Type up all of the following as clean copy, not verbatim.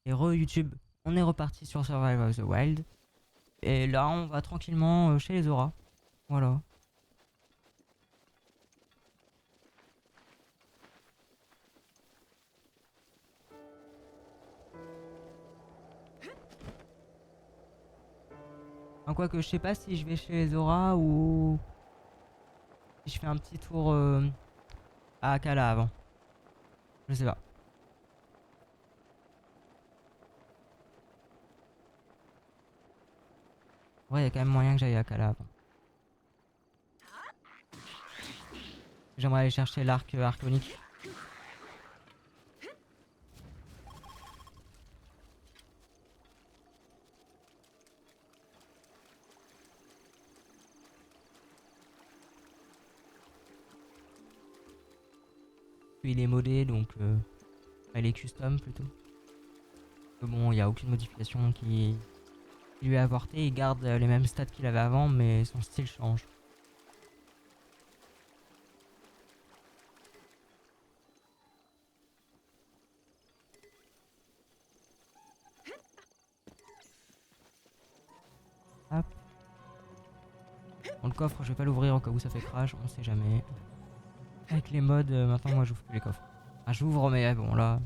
Et re-YouTube, on est reparti sur Survival of the Wild. Et là, on va tranquillement chez les auras. Voilà. En quoi que je sais pas si je vais chez les auras ou si je fais un petit tour à Akala avant. Je sais pas. Ouais, il y a quand même moyen que j'aille à Akala avant. J'aimerais aller chercher l'arc arconique. Il est modé donc il est custom plutôt. Bon, il n'y a aucune modification qui lui est apportée. Il garde les mêmes stats qu'il avait avant, mais son style change. Hop. Bon, le coffre, je vais pas l'ouvrir au cas où ça fait crash, on sait jamais. Avec les mods, maintenant moi j'ouvre plus les coffres. Ah, j'ouvre, mais bon là.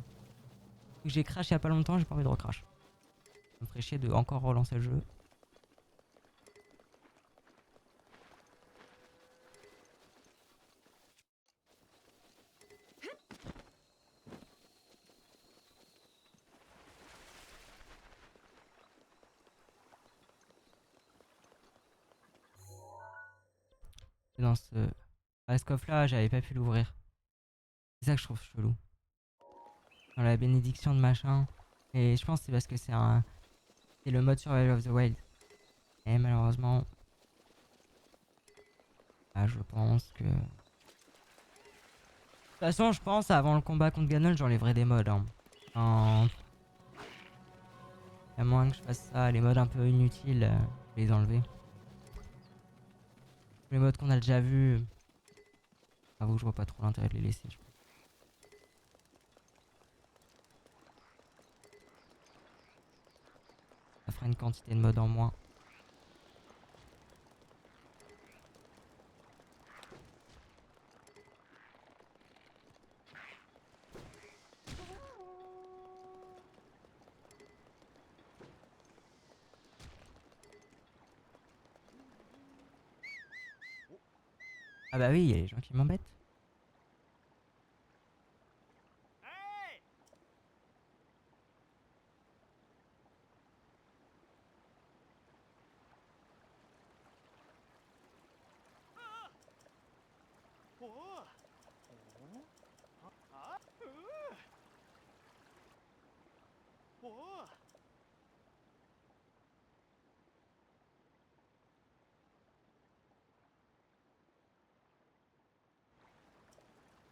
Vu que j'ai crash il y a pas longtemps, j'ai pas envie de recrash. Ça me ferait chier de encore relancer le jeu. Dans ce coffre là, j'avais pas pu l'ouvrir. C'est ça que je trouve chelou. Dans la bénédiction de machin. Et je pense que c'est parce que c'est le mode Survival of the Wild. Et malheureusement, ah, je pense que. De toute façon, je pense avant le combat contre Ganon, j'enlèverai des mods. Hein. À moins que je fasse ça, les mods un peu inutiles, je vais les enlever. Les mods qu'on a déjà vus, j'avoue que je vois pas trop l'intérêt de les laisser. Ça fera une quantité de mods en moins. Ah bah oui, il y a les gens qui m'embêtent.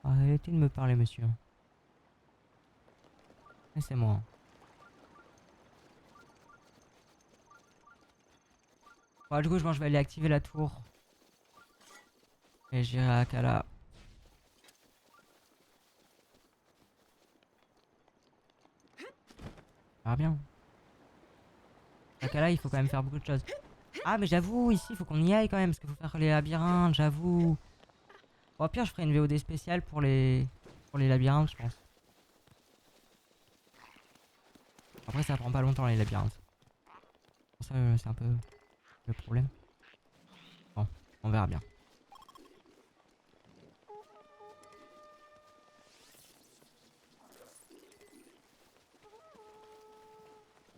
Arrêtez de me parler, monsieur. Laissez-moi. Bon, du coup, je pense que je vais aller activer la tour. Et j'irai à Kala. Ça va bien. À Kala, il faut quand même faire beaucoup de choses. Ah, mais j'avoue, ici, il faut qu'on y aille quand même. Parce qu'il faut faire les labyrinthes, j'avoue. Bon, au pire, je ferai une VOD spéciale pour les labyrinthes, je pense. Après, ça prend pas longtemps, les labyrinthes. Pour ça, c'est un peu le problème. Bon, on verra bien.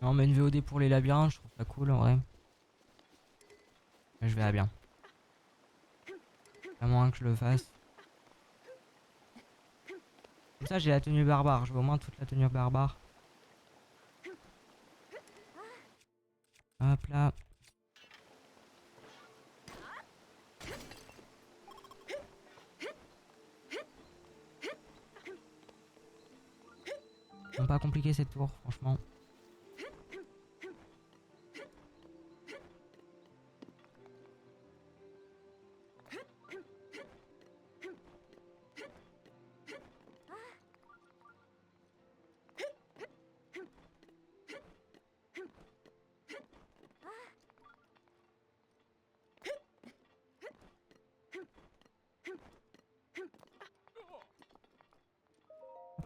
Non, mais une VOD pour les labyrinthes, je trouve ça cool en vrai. Mais je verrai bien. À moins que je le fasse. Comme ça, j'ai la tenue barbare. Je veux au moins toute la tenue barbare. Hop là. Ils pas compliqué cette tour, franchement.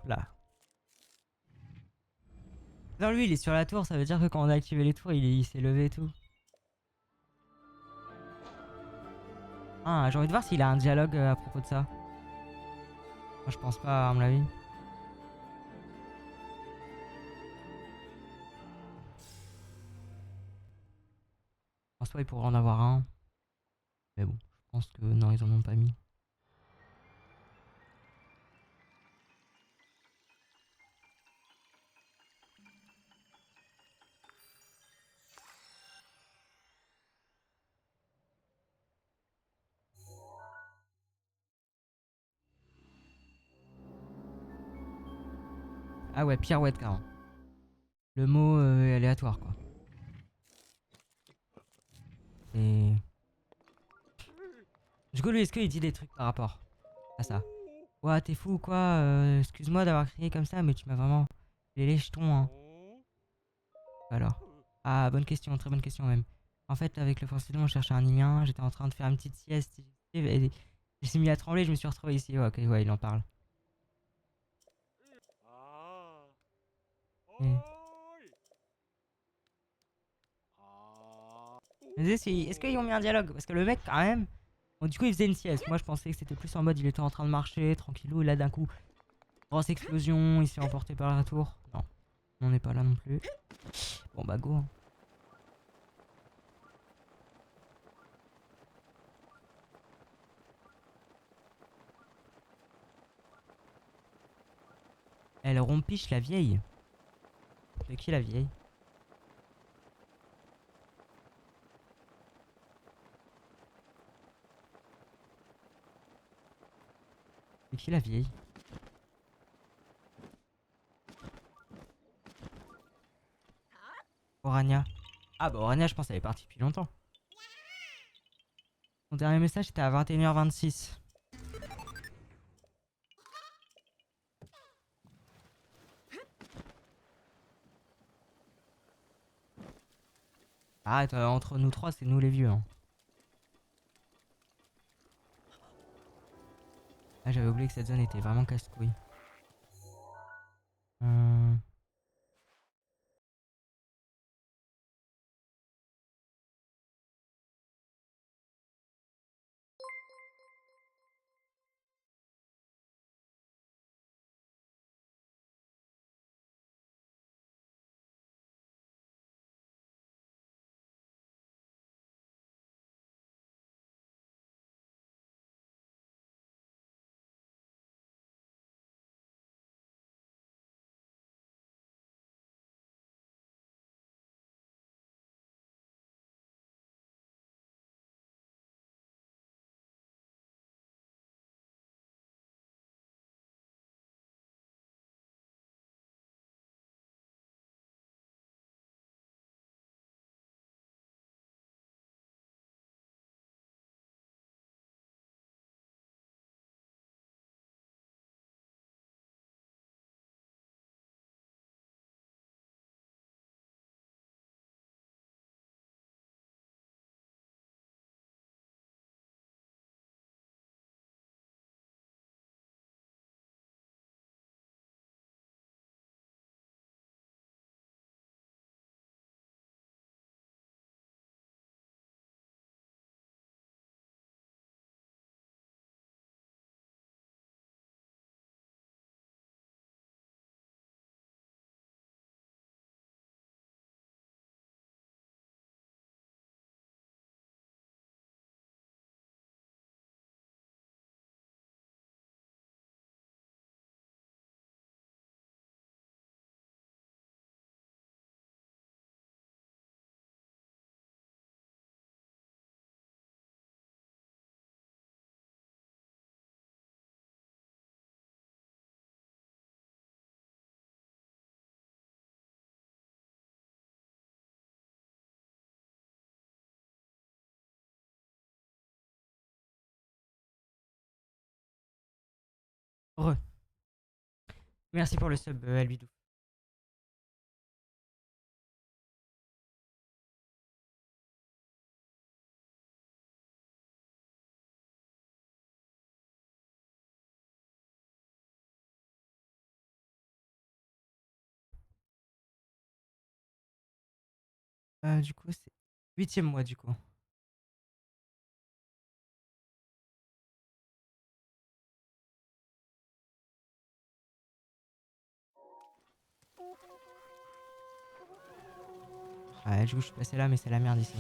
là. Non, lui, il est sur la tour. Ça veut dire que quand on a activé les tours, il s'est levé et tout. Ah, j'ai envie de voir s'il a un dialogue à propos de ça. Moi, je pense pas, à mon avis. En soi, il pourrait en avoir un. Mais bon, je pense que non, ils en ont pas mis. Ah ouais, pirouette, carrément. Le mot est aléatoire, quoi. Et... Du coup, lui, est-ce qu'il dit des trucs par rapport à ça? Ouah, t'es fou ou quoi? Excuse-moi d'avoir crié comme ça, mais tu m'as vraiment... Les jetons, hein. Alors. Ah, bonne question, très bonne question même. En fait, avec le forcément, on cherchait un lien. J'étais en train de faire une petite sieste. Et je suis mis à trembler, je me suis retrouvé ici. Ouais, ok, ouais, il en parle. Et... Est-ce qu'ils ont mis un dialogue? Parce que le mec, quand même. Bon, du coup, il faisait une sieste. Moi, je pensais que c'était plus en mode il était en train de marcher, tranquillou. Et là, d'un coup, grosse explosion. Il s'est emporté par la tour. Non, on n'est pas là non plus. Bon, bah, go. Elle rompiche la vieille. De qui la vieille? De qui la vieille? Orania. Ah bah Orania, je pense qu'elle est partie depuis longtemps. Mon dernier message était à 21h26. Arrête, entre nous trois, c'est nous les vieux. Hein. Ah, j'avais oublié que cette zone était vraiment casse-couille. Hum... Heureux. Merci pour le sub, Albidou. Du coup, c'est 8e mois du coup. Ouais, du coup, je suis passé là, mais c'est la merde ici.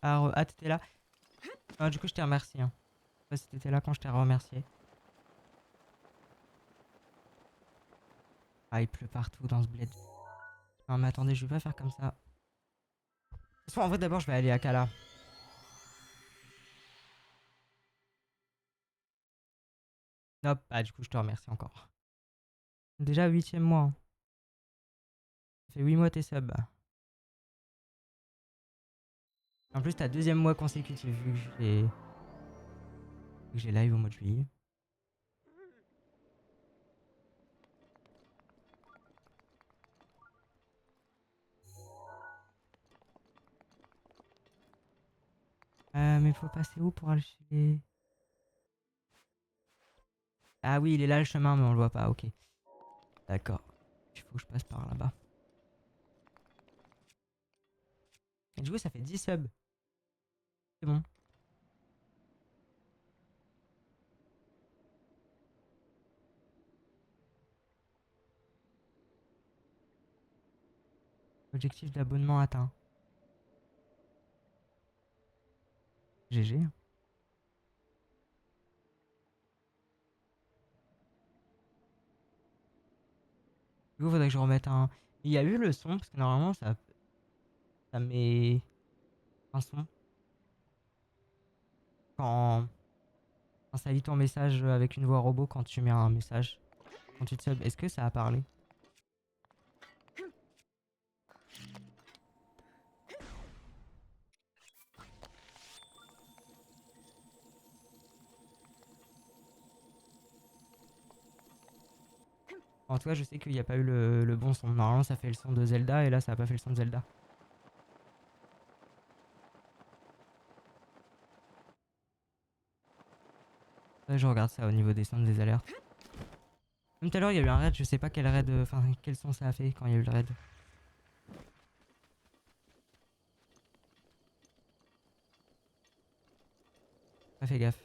Ah, t'étais là? Ah, du coup, je te remercie. Hein. Je sais pas si t'étais là quand je t'ai remercié. Ah, il pleut partout dans ce bled. Non, mais attendez, je vais pas faire comme ça. De toute façon, en vrai, d'abord, je vais aller à Kala. Hop, ah, du coup, je te remercie encore. Déjà, 8e mois. Hein. Ça fait 8 mois tes subs. En plus, t'as 2e mois consécutif vu que j'ai live au mois de juillet. Mais faut passer où pour aller chez les... Ah oui, il est là le chemin, mais on le voit pas, ok. D'accord. Il faut que je passe par là-bas. Et du coup, ça fait 10 subs. C'est bon. Objectif d'abonnement atteint. GG. Du coup, faudrait que je remette un... Il y a eu le son, parce que normalement, ça met un son quand... quand ça lit ton message avec une voix robot quand tu mets un message. Quand tu te sub, est-ce que ça a parlé? En tout cas, je sais qu'il n'y a pas eu le bon son. Normalement, ça fait le son de Zelda, et là, ça a pas fait le son de Zelda. Ouais, je regarde ça au niveau des sons des alertes. Comme tout à l'heure, il y a eu un raid, je sais pas quel raid, enfin quel son ça a fait quand il y a eu le raid. Pas fait gaffe.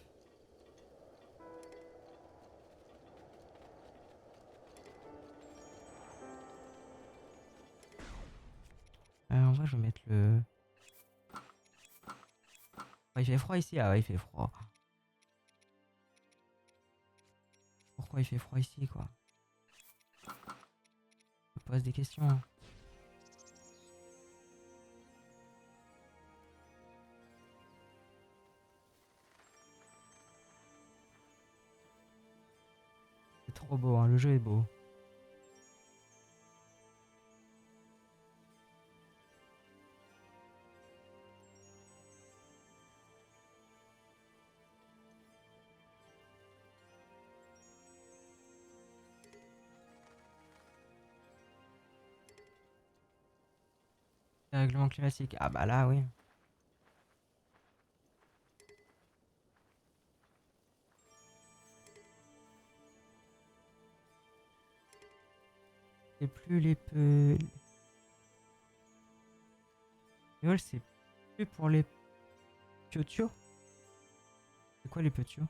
En vrai, je vais mettre le. Oh, il fait froid ici? Ah ouais, il fait froid. Pourquoi il fait froid ici, quoi? Je me pose des questions. Hein. C'est trop beau, hein, le jeu est beau. Le règlement climatique. Ah bah là, oui. C'est plus les peu. Mais c'est plus pour les Piotio. C'est quoi les Piotio?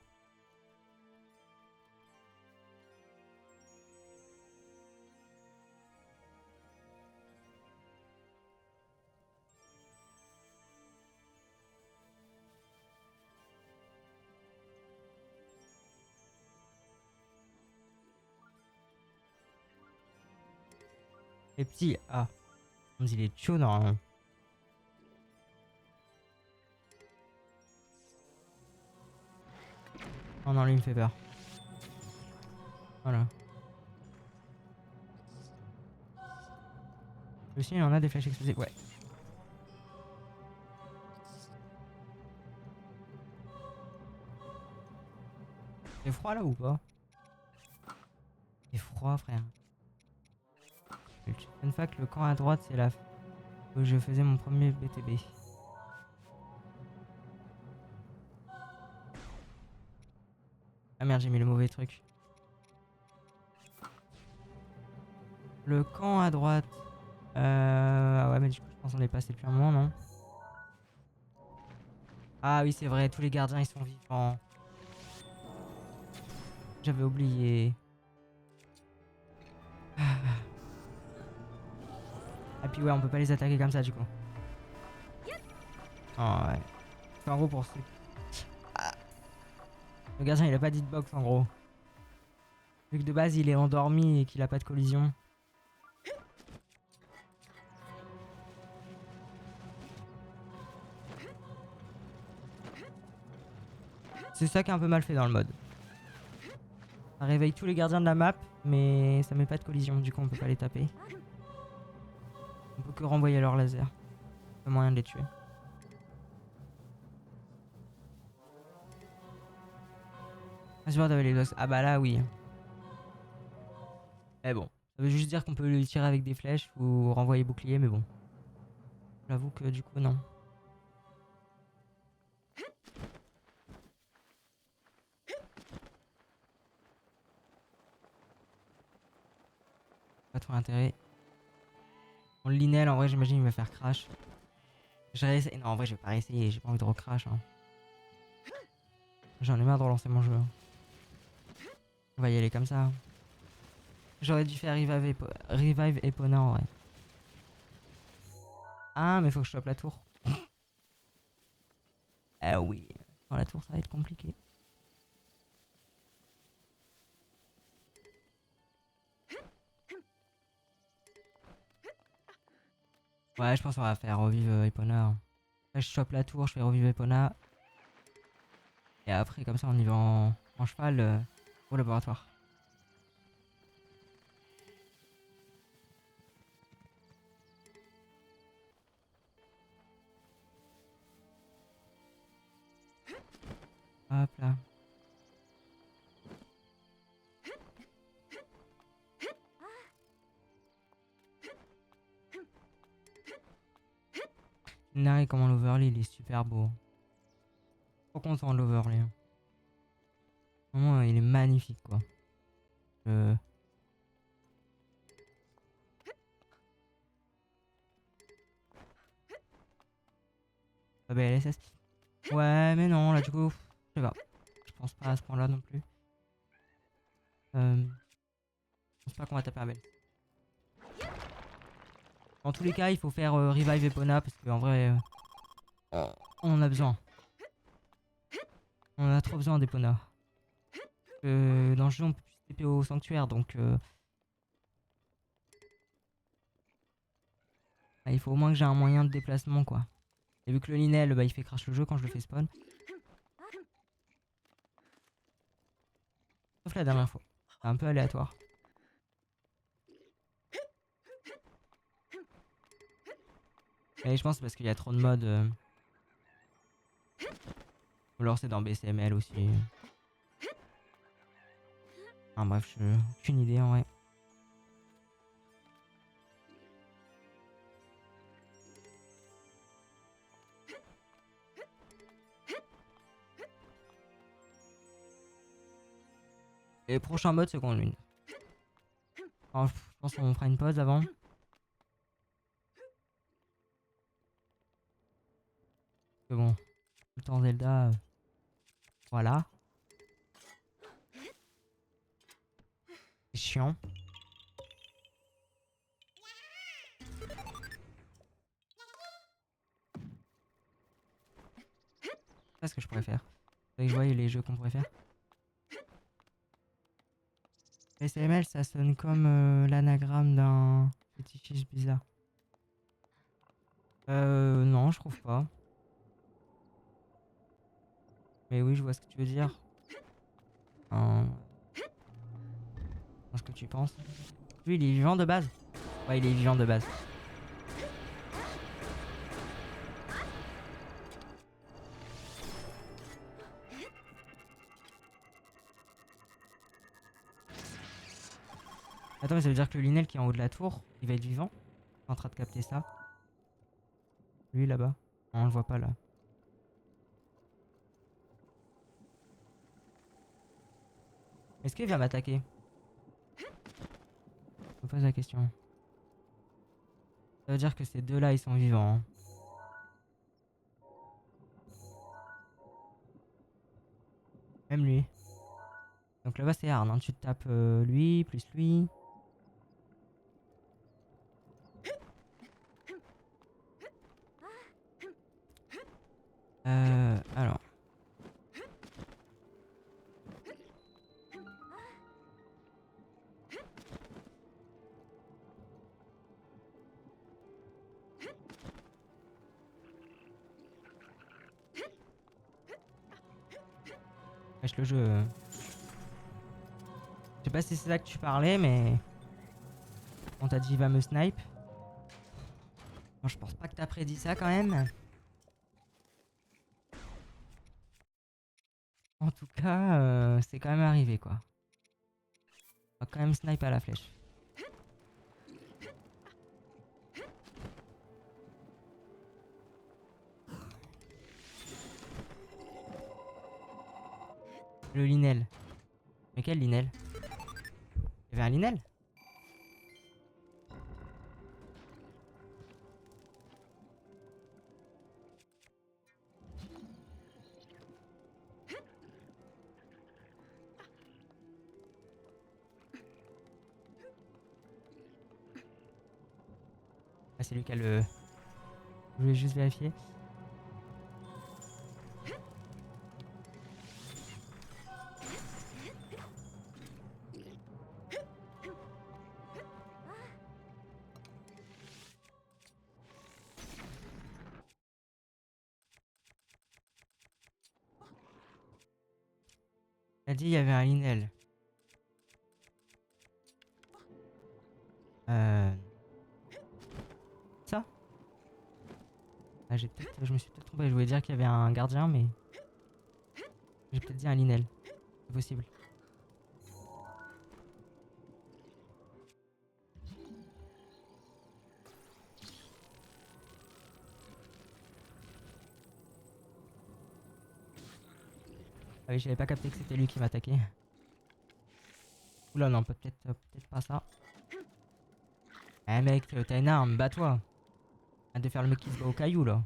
Les petits. Ah. On dit les Tio normalement. Oh non, lui il me fait peur. Voilà. Aussi, il en a des flèches explosives. Ouais. C'est froid là ou pas? C'est froid, frère. Fun fact, le camp à droite, c'est là où je faisais mon premier BTB. Ah merde, j'ai mis le mauvais truc. Le camp à droite. Ah ouais, mais du coup, je pense qu'on est passé depuis un moment, non? Ah oui, c'est vrai, tous les gardiens ils sont vivants. J'avais oublié. Ah puis ouais, on peut pas les attaquer comme ça du coup. Ah ouais. C'est en gros pour ceux. Ah. Le gardien il a pas d'hitbox en gros. Vu que de base il est endormi et qu'il a pas de collision. C'est ça qui est un peu mal fait dans le mode. Ça réveille tous les gardiens de la map, mais ça met pas de collision, du coup on peut pas les taper. On peut que renvoyer leur laser. Pas moyen de les tuer. Ah, c'est vrai, les box. Ah bah là oui. Mais bon, ça veut juste dire qu'on peut le tirer avec des flèches ou renvoyer bouclier, mais bon. J'avoue que du coup non. Pas trop intérêt. Bon, le Linel en vrai j'imagine il va faire crash. Je réessaye. Non en vrai je vais pas réessayer, j'ai pas envie de recrash. Hein. J'en ai marre de relancer mon jeu. On va y aller comme ça. J'aurais dû faire revive Epona en vrai. Ah mais faut que je chope la tour. Ah oui. Dans la tour ça va être compliqué. Ouais je pense qu'on va faire revivre Epona. Là je chope la tour, je fais revivre Epona. Et après comme ça on y va en cheval au laboratoire. Hop là. Là, comment l'overlay il est super beau. Trop content de l'overlay. Vraiment il est magnifique quoi. Ah bah LSS. Ouais mais non là du coup. Je sais pas. Je pense pas à ce point là non plus. Je pense pas qu'on va taper un bel. Dans tous les cas il faut faire revive Epona parce qu'en vrai on en a besoin. On en a trop besoin d'Epona. Dans le jeu on peut plus TP au sanctuaire donc il faut au moins que j'ai un moyen de déplacement quoi. Et vu que le Linel bah, il fait crash le jeu quand je le fais spawn. Sauf la dernière fois. C'est un peu aléatoire. Et je pense parce qu'il y a trop de modes. Ou alors c'est dans BCML aussi. Enfin bref, je aucune idée en vrai. Et prochain mode seconde lune. Alors, je pense qu'on fera une pause avant. C'est bon. Tout le temps Zelda. Voilà. C'est chiant. C'est ce que je pourrais faire. Faudrait que je voie les jeux qu'on pourrait faire. SML ça sonne comme l'anagramme d'un fétichiste bizarre. Non, je trouve pas. Mais oui, je vois ce que tu veux dire. Ce que tu penses. Lui, il est vivant de base. Ouais, il est vivant de base. Attends, mais ça veut dire que le Linel qui est en haut de la tour, il va être vivant? Je suis en train de capter ça. Lui là-bas. Non, on le voit pas là. Est-ce qu'il va m'attaquer? Je me pose la question. Ça veut dire que ces deux-là, ils sont vivants, hein. Même lui. Donc là-bas, c'est hard, hein. Tu te tapes lui, plus lui. Alors. Lâche le jeu. Je sais pas si c'est ça que tu parlais, mais... On t'a dit il va me snipe. Bon, je pense pas que t'as prédit ça quand même. En tout cas, c'est quand même arrivé quoi. On va quand même snipe à la flèche. Le Linel. Mais quel Linel? Il y avait un Linel? Ah, c'est lui qui a le... Je voulais juste vérifier. Il a dit il y avait un Linel. Ça? Ah, je me suis peut-être trompé. Je voulais dire qu'il y avait un gardien, mais... J'ai peut-être dit un Linel. C'est possible. Ah oui, j'avais pas capté que c'était lui qui m'attaquait. Oula, non, peut-être pas ça. Eh mec, t'as une arme, bats-toi. Arrête de faire le mec qui se bat au caillou là.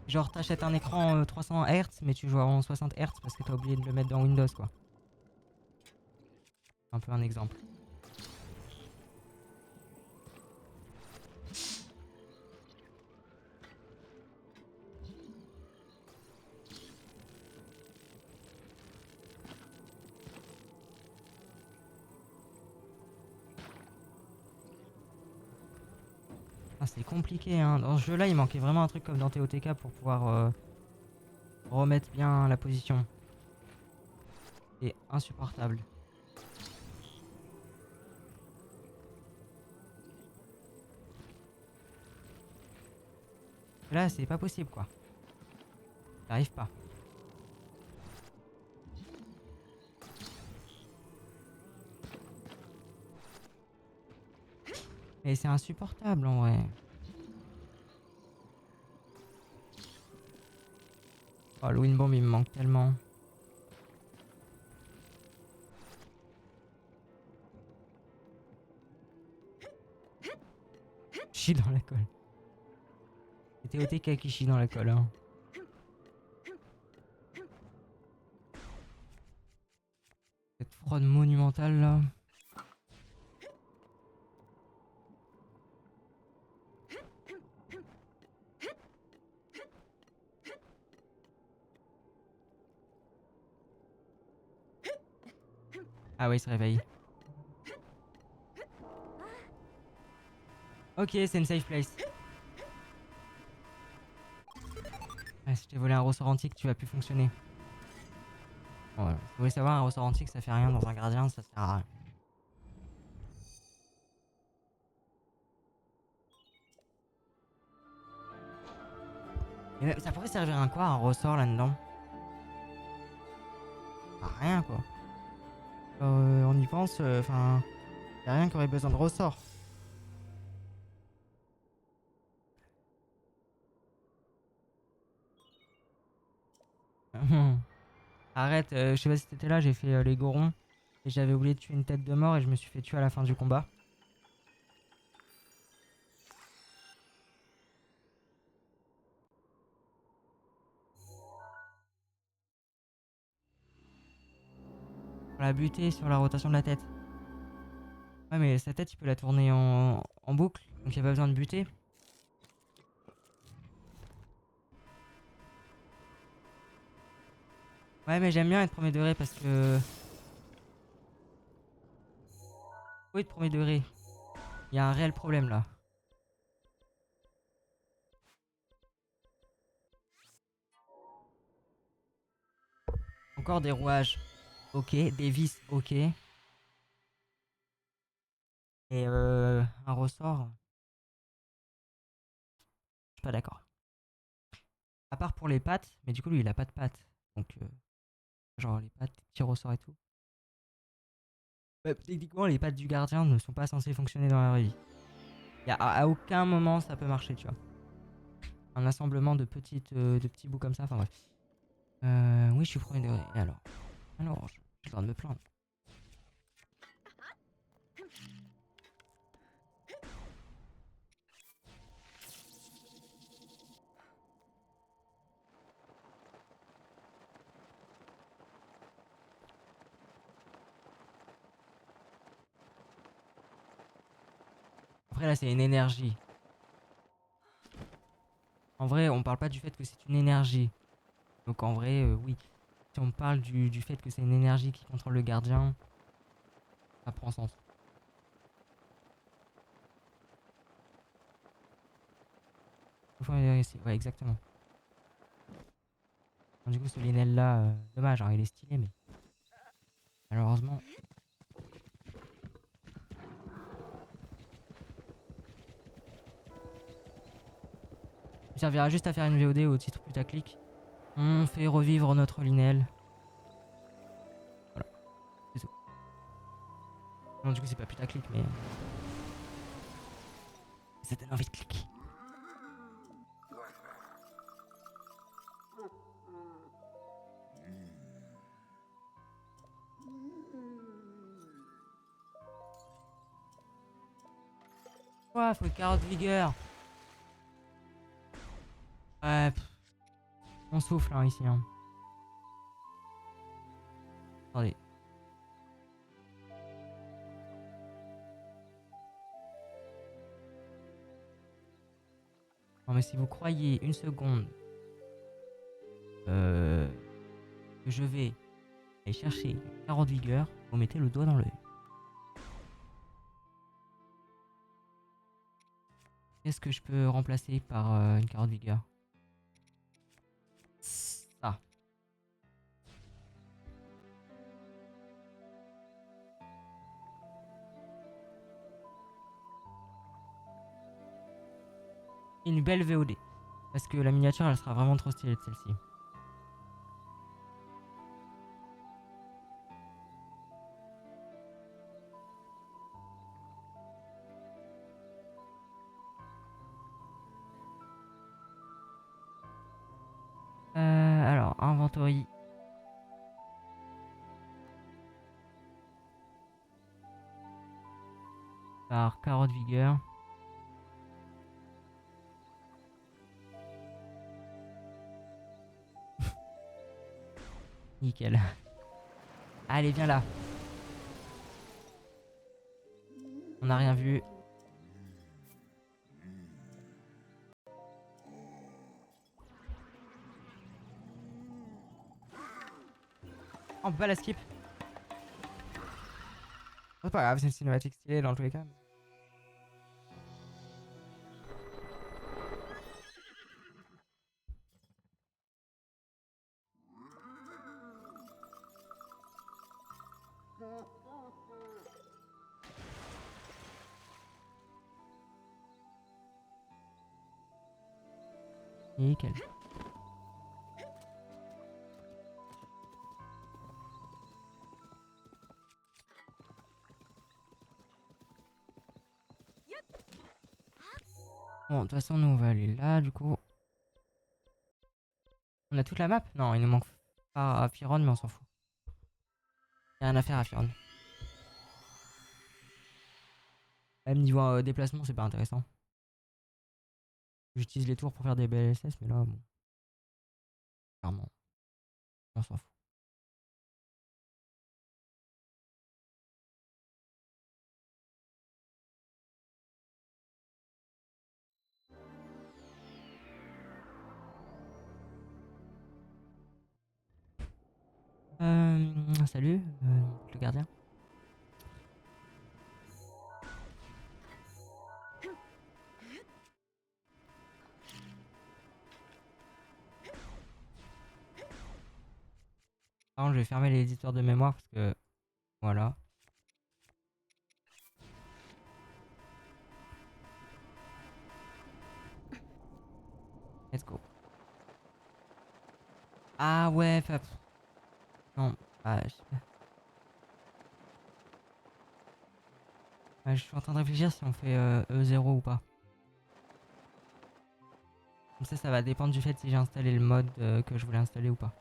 Genre t'achètes un écran 300 Hz mais tu joues en 60 Hz parce que t'as oublié de le mettre dans Windows quoi. Un peu un exemple. Ah, c'est compliqué hein. Dans ce jeu là il manquait vraiment un truc comme dans TOTK pour pouvoir remettre bien la position. C'est insupportable. Là c'est pas possible quoi. J'arrive pas. Mais c'est insupportable en vrai. Oh le Windbomb il me manque tellement. Chie dans la colle. C'est TOTK qui chie dans la colle hein. Cette fraude monumentale là. Ah ouais il se réveille. Ok c'est une safe place. Ah, si je t'ai volé un ressort antique tu vas plus fonctionner. Bon, voilà. Vous voulez savoir un ressort antique ça fait rien dans un gradient ça sert à rien. Mais ça pourrait servir à quoi un ressort là-dedans? À rien quoi. On y pense, enfin, y a rien qui aurait besoin de ressort. Arrête, je sais pas si t'étais là, j'ai fait les gorons et j'avais oublié de tuer une tête de mort et je me suis fait tuer à la fin du combat. On l'a buté sur la rotation de la tête. Ouais, mais sa tête, il peut la tourner en boucle, donc il a pas besoin de buter. Ouais, mais j'aime bien être premier degré parce que. Oui, de premier degré. Il y a un réel problème là. Encore des rouages. Ok. Des vis. Ok. Et un ressort. Je suis pas d'accord. À part pour les pattes, mais du coup, lui, il a pas de pattes. Donc, genre les pattes, petits ressorts et tout. Ouais, techniquement, les pattes du gardien ne sont pas censées fonctionner dans la vraie vie. À aucun moment ça peut marcher, tu vois. Un assemblement de petits bouts comme ça, enfin bref. Oui, je suis premier degré. Et alors, j'ai le droit de me plaindre. Après, là, c'est une énergie. En vrai, on parle pas du fait que c'est une énergie. Donc, en vrai, oui. Si on parle du fait que c'est une énergie qui contrôle le gardien, ça prend sens. Ouais, exactement. Bon, du coup, ce Linel là, dommage, hein, il est stylé, mais malheureusement. Il servira juste à faire une VOD au titre putaclic. On fait revivre notre Linel. Voilà, c'est tout. Non, du coup, c'est pas putaclic, mais. Ça donne envie de cliquer. Ouah, faut 40 vigueur. Ouais, on souffle hein, ici. Hein. Attendez. Non, mais si vous croyez une seconde que je vais aller chercher 40 vigueur, vous mettez le doigt dans l'œil. Qu'est-ce que je peux remplacer par une carotte vigueur? Ça. Une belle VOD. Parce que la miniature, elle sera vraiment trop stylée de celle-ci. Alors, inventory. Par carotte vigueur. Nickel. Allez, viens là. On n'a rien vu. Oh, on peut pas la skip. C'est pas grave, c'est une cinématique stylée dans tous les cas. Nickel. Bon, de toute façon, nous, on va aller là, du coup. On a toute la map? Non, il nous manque pas à Firon, mais on s'en fout. Y'a rien à faire à Firon. Même niveau déplacement, c'est pas intéressant. J'utilise les tours pour faire des BLSS, mais là, bon. Clairement, on s'en fout. Salut, le gardien. Par contre, je vais fermer les éditeurs de mémoire parce que. Voilà. Let's go. Ah ouais, non. Ah, je suis en train de réfléchir si on fait E0 ou pas. Comme ça va dépendre du fait si j'ai installé le mode que je voulais installer ou pas.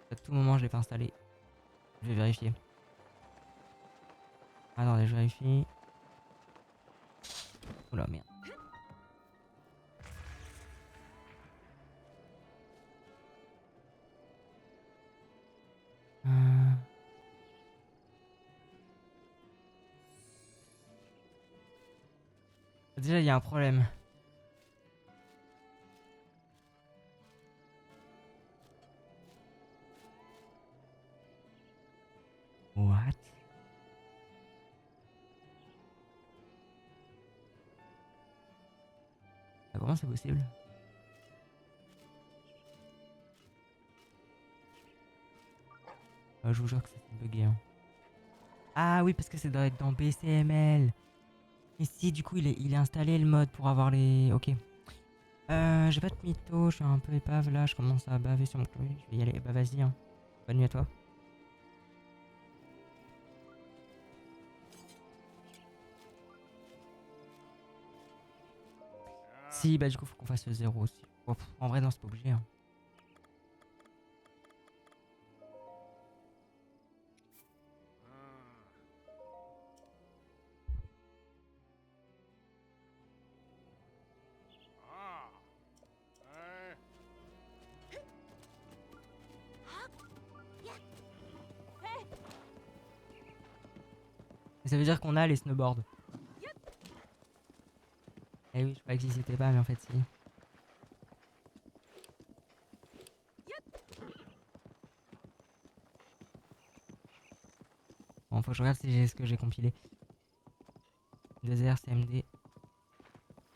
À tout moment, je l'ai pas installé. Je vais vérifier. Attendez, je vérifie. Oula, merde. Euh, Déjà, il y a un problème. What? Ah, comment c'est possible? Je vous jure que c'est bugué. Hein. Ah oui, parce que ça doit être dans BCML. Et si, du coup, il est installé le mode pour avoir les... Ok. J'ai pas de mytho, je suis un peu épave là, je commence à baver sur mon clavier. Je vais y aller. Bah vas-y, hein. Bonne nuit à toi. Si, bah du coup, faut qu'on fasse le 0 aussi. Bon, en vrai, non, c'est pas obligé. Hein. Et ça veut dire qu'on a les snowboards. Eh oui, je croyais que si c'était pas, mais en fait, si. Bon, faut que je regarde si j'ai ce que j'ai compilé. 2R, CMD.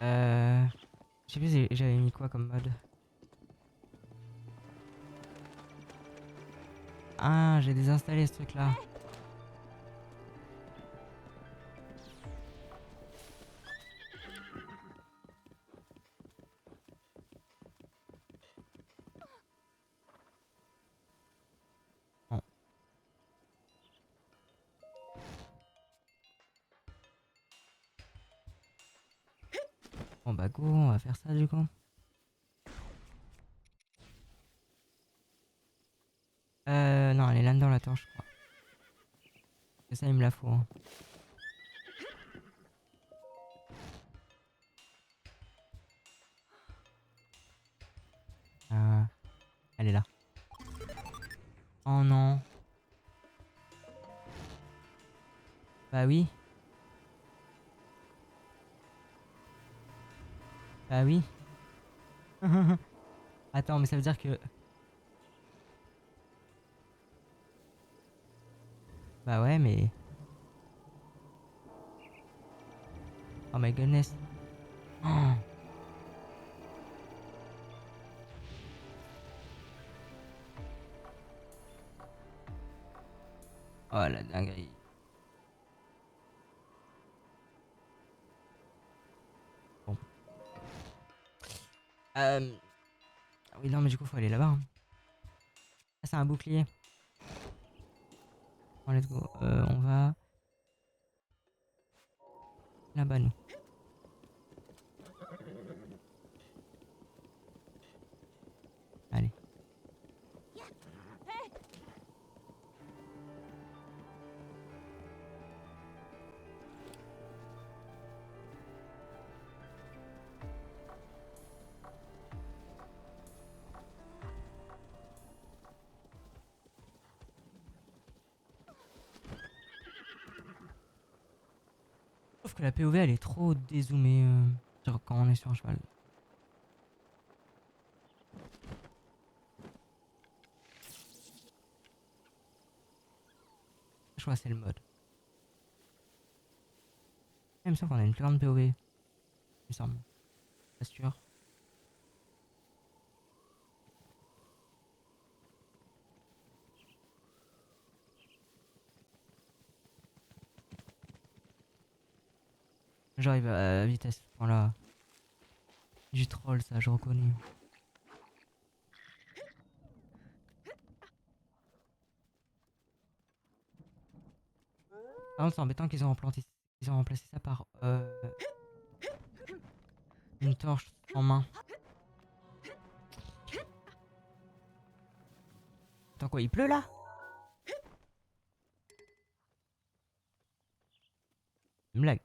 Je sais plus si j'avais mis quoi comme mode. Ah, j'ai désinstallé ce truc là. Bon. Bon bah go, on va faire ça du coup. Non, elle est là-dedans la torche, je crois. Et ça, il me la faut. Hein. Elle est là. Oh non. Bah oui. Bah oui. Attends, mais ça veut dire que... Bah ouais, mais... Oh my goodness. Oh, oh la dinguerie. Bon. Ah oui, non, mais du coup, faut aller là-bas. Hein. Ah, c'est un bouclier. Bon, let's go. On va... Là-bas, nous. trouve que la POV elle est trop dézoomée quand on est sur un cheval. Je crois que c'est le mode. Il me semble qu'on a une plus grande POV. Il me semble. Pas sûr. J'arrive à vitesse ce point là. Du troll ça, je reconnais. Par contre c'est embêtant qu'ils ont remplacé ça par une torche en main. Attends quoi, il pleut là? Une blague.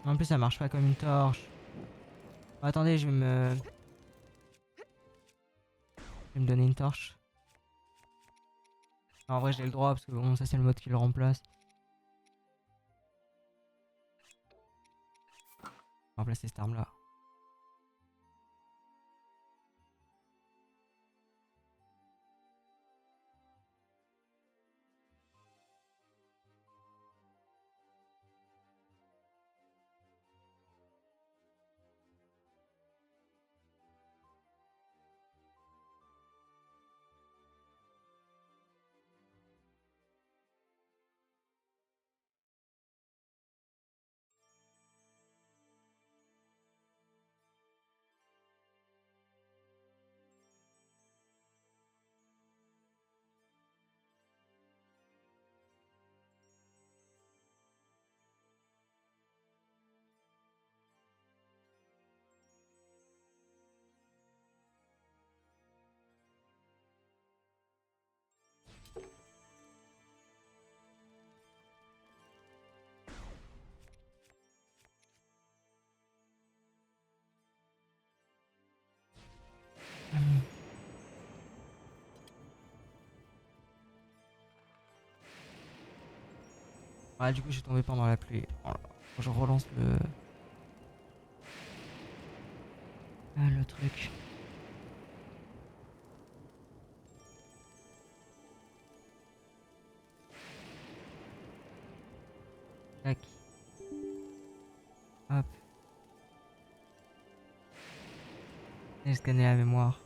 En plus ça marche pas comme une torche. Oh, attendez, je vais me donner une torche. Non, en vrai j'ai le droit parce que bon ça c'est le mode qui le remplace. On va remplacer cette arme là. Ah du coup je suis tombé pendant la pluie. Voilà. Je relance le truc. Tac. Hop. Et scanner la mémoire.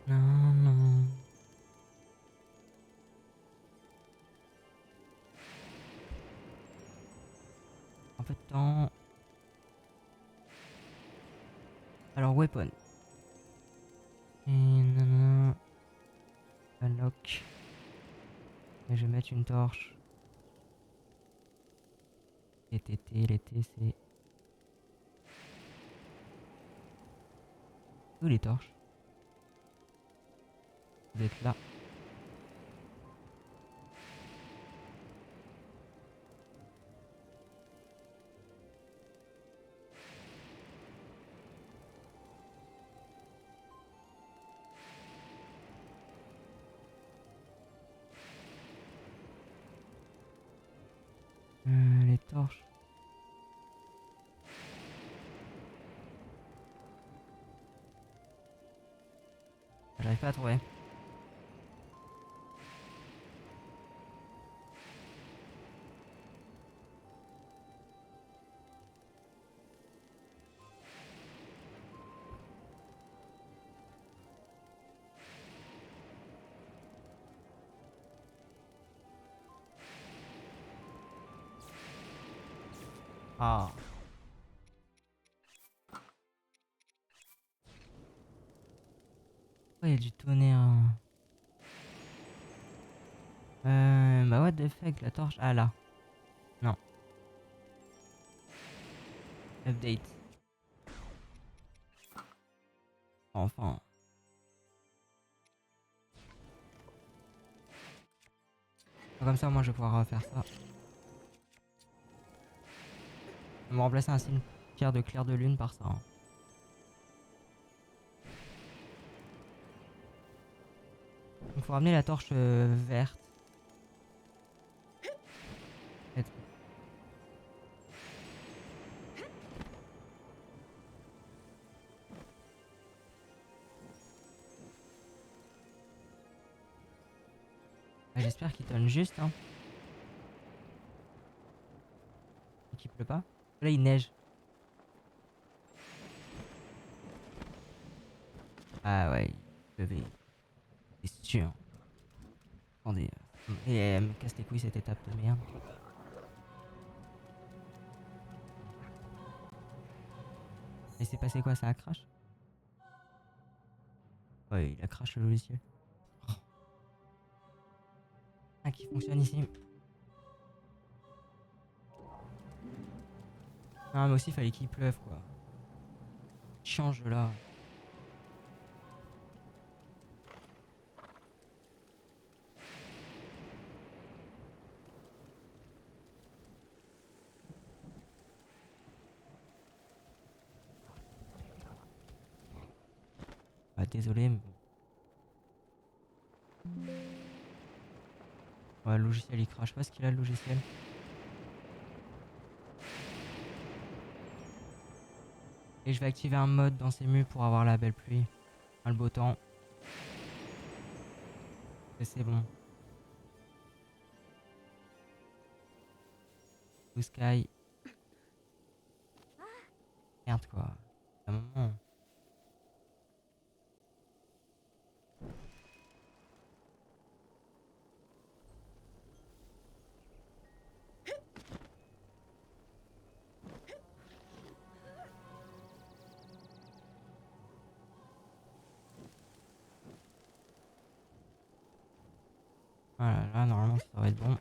Non, non. Un peu de temps. Alors, weapon. Et nanana. Unlock. Et je vais mettre une torche. Les TT, c'est... Où les torches? Vous êtes là. Les torches. J'arrive pas à trouver. Ah. Oh, il y a du tonnerre. Bah what the fuck, la torche. Ah là. Non. Update. Enfin. Comme ça, moi, je vais pouvoir refaire ça. Je vais me remplacer un cimetière de clair de lune par ça. Hein. Il faut ramener la torche verte. Peut-être. Ah, j'espère qu'il donne juste. Hein. Et qu'il pleut pas. Là, il neige. Ah ouais, il pleuvait. C'est sûr. Attendez. Et elle me casse les couilles cette étape de merde. Et c'est passé quoi? Ça a crash? Ouais, il a crash le logiciel. Ah, qui fonctionne ici. Ah, mais aussi, il fallait qu'il pleuve, quoi. Change là. Ah, désolé, mais bon. Ouais, le logiciel il crache pas ce qu'il a le logiciel. Et je vais activer un mode dans ces murs pour avoir la belle pluie. Enfin, le beau temps. Et c'est bon. Blue sky. Merde quoi. À un moment. Voilà, là normalement ça va être bon.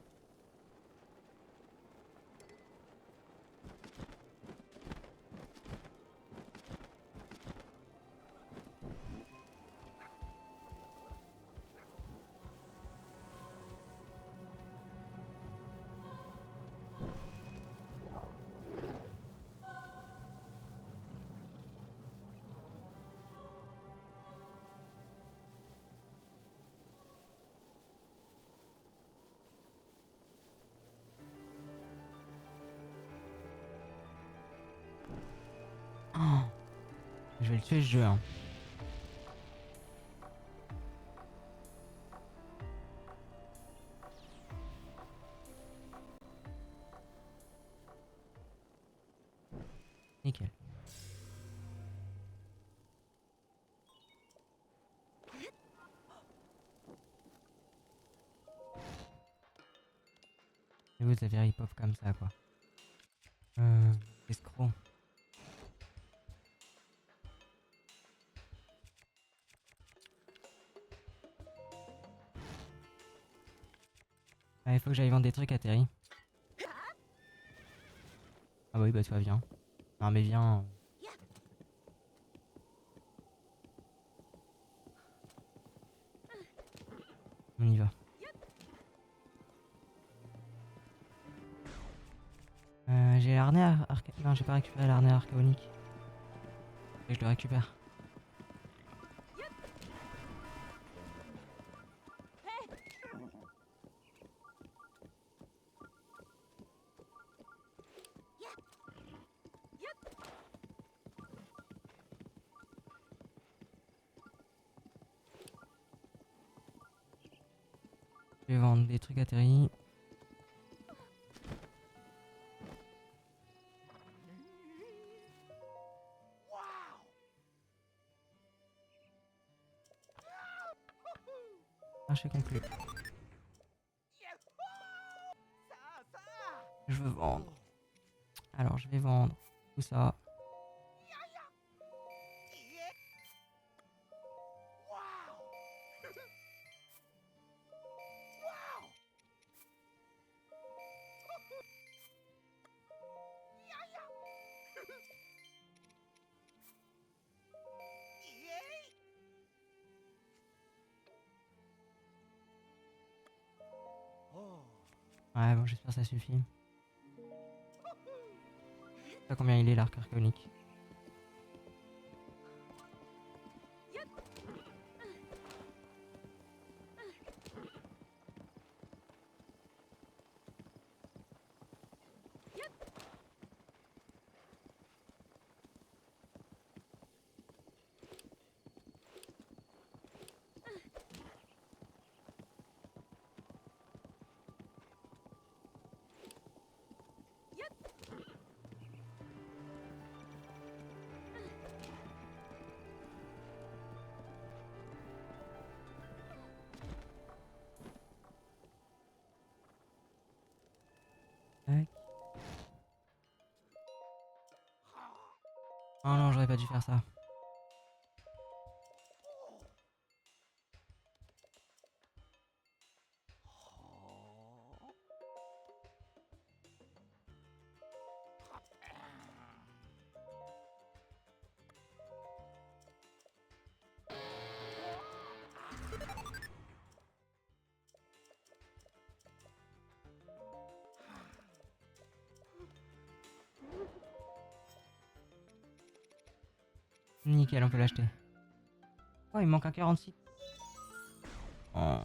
Oh, je vais le tuer ce jeu. Hein. Nickel. Et vous avez rip-off comme ça quoi. Escroc. Ah, il faut que j'aille vendre des trucs à Terry. Ah bah oui bah toi viens. Non mais viens. On y va. J'ai l'arnais Non j'ai pas récupéré l'arnais archaonique. Et je le récupère. Je vais vendre des trucs à Terry. Marché complet. Je veux vendre. Alors je vais vendre tout ça. Ouais, bon, j'espère que ça suffit. Je sais pas combien il est l'arc archéonique. Tac. Oh non, j'aurais pas dû faire ça. Nickel, on peut l'acheter. Oh, il manque un 46. Oh.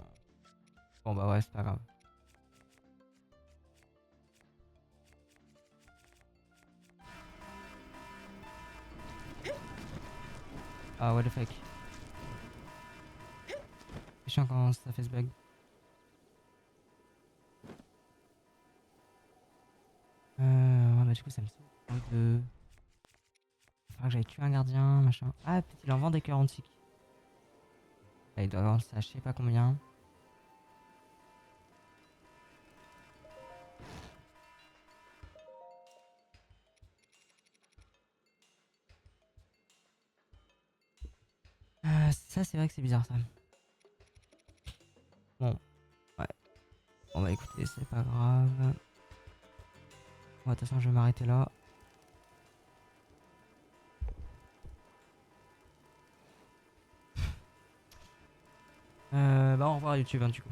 Bon bah ouais, c'est pas grave. Ah, what the fuck. C'est chiant quand ça fait ce bug. Ouais, bah du coup ça me saoule de... Il faudra que j'aille tuer un gardien, machin. Ah, peut-être il en vend des cœurs antiques. Là, il doit vendre ça, je sais pas combien. Ça, c'est vrai que c'est bizarre ça. Bon, ouais. Bon bah écoutez, c'est pas grave. Bon, de toute façon, je vais m'arrêter là. Bah au revoir YouTube, hein, du coup.